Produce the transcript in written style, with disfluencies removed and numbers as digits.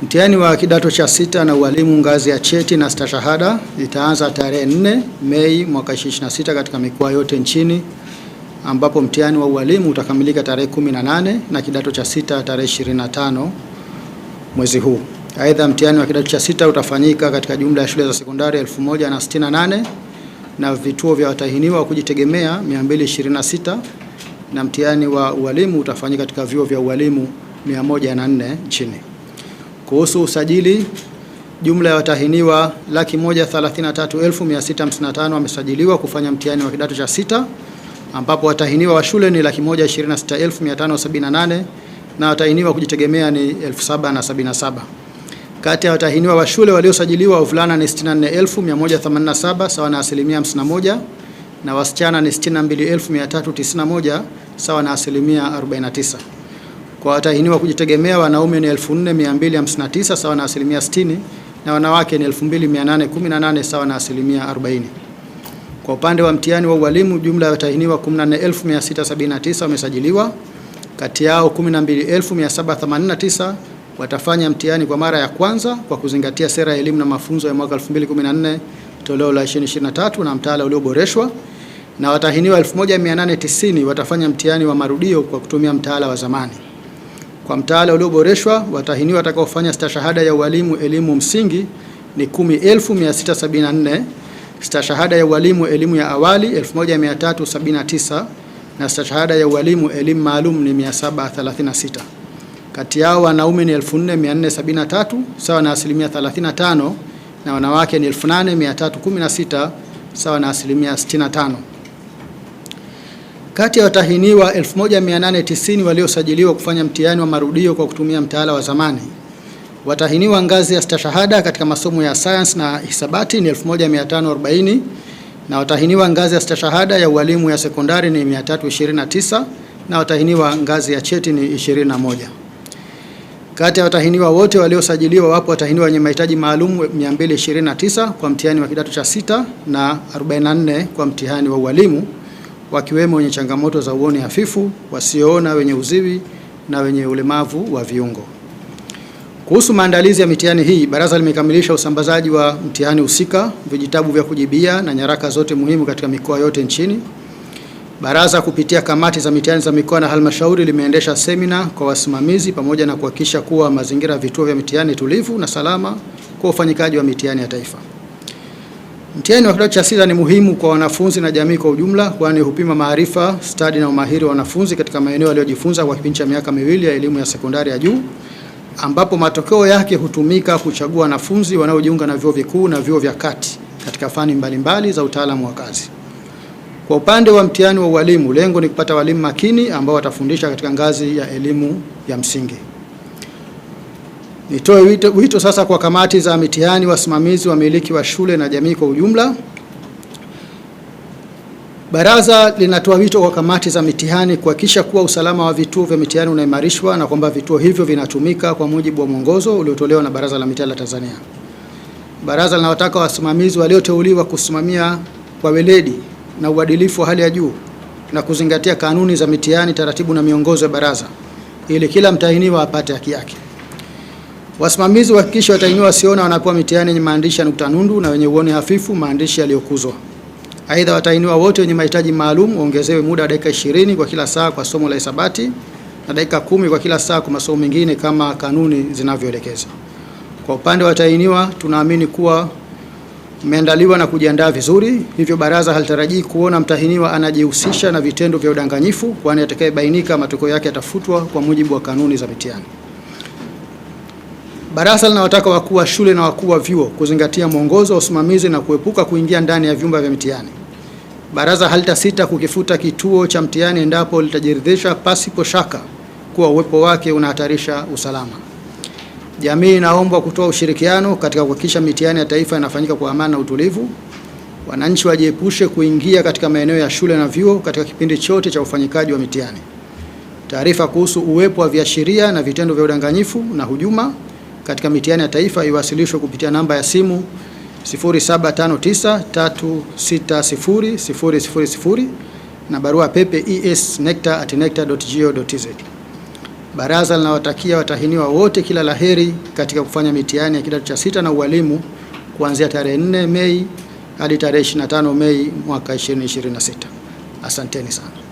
Mtihani wa kidato cha sita na ualimu ngazi ya cheti na stashahada itaanza tarehe 4 Mei mwaka 2026 katika mikoa yote nchini, ambapo mtihani wa ualimu utakamilika tarehe 18 na kidato cha sita tarehe 25 mwezi huu. Aidha, mtihani wa kidato cha sita utafanyika katika jumla ya shule za sekondari 1068 na vituo vya watahiniwa wa kujitegemea 226, na mtihani wa ualimu utafanyika katika vyuo vya ualimu 104 nchini. Kuhusu usajili, jumla ya watahiniwa 133,655 wamesajiliwa kufanya mtihani wa kidato cha sita, ambapo watahiniwa wa shule ni 126,578 na watahiniwa kujitegemea ni 7,077. Kati ya watahiniwa wa shule waliosajiliwa, wavulana ni 64,187 sawa na 51%, na wasichana ni 62,391 sawa na 49%. Kwa watahiniwa kujitegemea, wanaume ni 4,259 sawa na 60%, na wanawake ni 2,818 sawa na 40%. Kwa upande wa mtihani wa ualimu, jumla ya watahiniwa 14,679 wamesajiliwa. Kati yao 12,789 watafanya mtihani kwa mara ya kwanza kwa kuzingatia sera ya elimu na mafunzo ya mwaka 2014 toleo la 2023 na mtaala ulioboreshwa, na watahiniwa 1,890 watafanya mtihani wa marudio kwa kutumia mtaala wa zamani. Kwa mtaala ulioboreshwa, watahiniwa watakaofanya stashahada ya ualimu elimu msingi ni 10,674, stashahada ya ualimu elimu ya awali 1,379 na stashahada ya ualimu elimu maalum ni 736. Kati yao wanaume ni 4,473 sawa na 35% na wanawake ni 8,316 sawa na 65%. Kati ya watahiniwa 1,890 waliosajiliwa kufanya mtihani wa marudio kwa kutumia mtaala wa zamani, watahiniwa ngazi ya stashahada katika masomo ya science na hisabati ni 1,540 na watahiniwa ngazi ya stashahada ya ualimu ya sekondari ni 329 na watahiniwa ngazi ya cheti ni 21. Kati ya watahiniwa wote waliosajiliwa, wapo watahiniwa wenye mahitaji maalum 229 kwa mtihani wa kidato cha sita na 44 kwa mtihani wa ualimu, wakiwemo wenye changamoto za uoni hafifu, wasioona, wenye uziwi na wenye ulemavu wa viungo. Kuhusu maandalizi ya mitihani hii, baraza limekamilisha usambazaji wa mtihani husika, vijitabu vya kujibia na nyaraka zote muhimu katika mikoa yote nchini. Baraza kupitia kamati za mitihani za mikoa na halmashauri limeendesha semina kwa wasimamizi pamoja na kuhakikisha kuwa mazingira ya vituo vya mitihani tulivu na salama kwa ufanyikaji wa mitihani ya taifa. Mtihani wa kidato cha sita ni muhimu kwa wanafunzi na jamii kwa ujumla, kwani hupima maarifa, stadi na umahiri wa wanafunzi katika maeneo waliojifunza kwa kipindi cha miaka miwili ya elimu ya sekondari ya juu, ambapo matokeo yake hutumika kuchagua wanafunzi wanaojiunga na vyuo vikuu na vyuo vya kati katika fani mbalimbali za utaalamu wa kazi. Kwa upande wa mtihani wa ualimu, lengo ni kupata walimu makini ambao watafundisha katika ngazi ya elimu ya msingi. Nitoe wito sasa kwa kamati za mitihani, wasimamizi, wamiliki wa shule na jamii kwa ujumla. Baraza linatoa wito kwa kamati za mitihani kuhakikisha kuwa usalama wa vituo vya mitihani unaimarishwa na kwamba vituo hivyo vinatumika kwa mujibu wa mwongozo uliotolewa na Baraza la Mitihani la Tanzania. Baraza linawataka wasimamizi walioteuliwa kusimamia kwa weledi na uadilifu wa hali ya juu na kuzingatia kanuni za mitihani, taratibu na miongozo ya baraza ili kila mtahiniwa apate haki yake. Wasimamizi wahakikisha watahiniwa wasiona wanapewa mitihani yenye maandishi ya nukta nundu na wenye uoni hafifu maandishi yaliyokuzwa. Aidha, watahiniwa wote wenye mahitaji maalum waongezewe muda wa dakika 20 kwa kila saa kwa somo la hisabati na dakika 10 kwa kila saa kwa masomo mengine kama kanuni zinavyoelekeza. Kwa upande wa watahiniwa, tunaamini kuwa umeandaliwa na kujiandaa vizuri, hivyo baraza halitarajii kuona mtahiniwa anajihusisha na vitendo vya udanganyifu, kwani atakayebainika matokeo yake yatafutwa kwa mujibu wa kanuni za mitihani. Baraza linawataka wakuu wa shule na wakuu wa vyuo kuzingatia mwongozo wa usimamizi na kuepuka kuingia ndani ya vyumba vya mitihani. Baraza halitasita kukifuta kituo cha mtihani endapo litajiridhisha pasipo shaka kuwa uwepo wake unahatarisha usalama. Jamii inaombwa kutoa ushirikiano katika kuhakikisha mitihani ya taifa inafanyika kwa amani na utulivu. Wananchi wajiepushe kuingia katika maeneo ya shule na vyuo katika kipindi chote cha ufanyikaji wa mitihani. Taarifa kuhusu uwepo wa viashiria na vitendo vya udanganyifu na hujuma katika mitihani ya taifa iwasilishwe kupitia namba ya simu 0759360000 na barua pepe es@necta@necta.go.tz. Baraza linawatakia watahiniwa wote kila laheri katika kufanya mitihani ya kidato cha 6 na ualimu kuanzia tarehe 4 Mei hadi tarehe 25 Mei mwaka 2026. Asanteni sana.